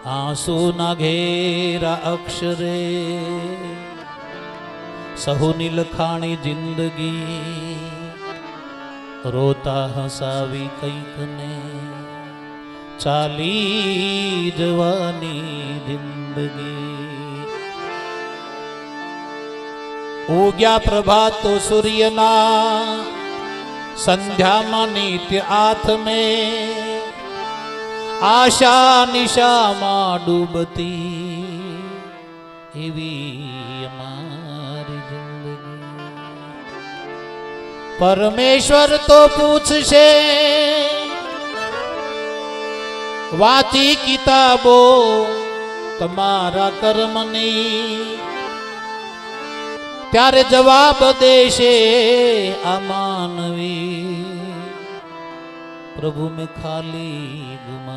आंसू ना घेरा अक्षरे सहुनी लखाणी जिंदगी रोता हसावी कंईक ने चाली जवानी जिंदगी। उग्या प्रभातो सूर्यना संध्या में नित्य आथ में आशा निशा में डूबती एवी अमारी जिंदगी। परमेश्वर तो पूछशे वाची किताबो तमारा कर्मनी त्यारे जवाब देशे आ मानवी प्रभु में खाली गुमा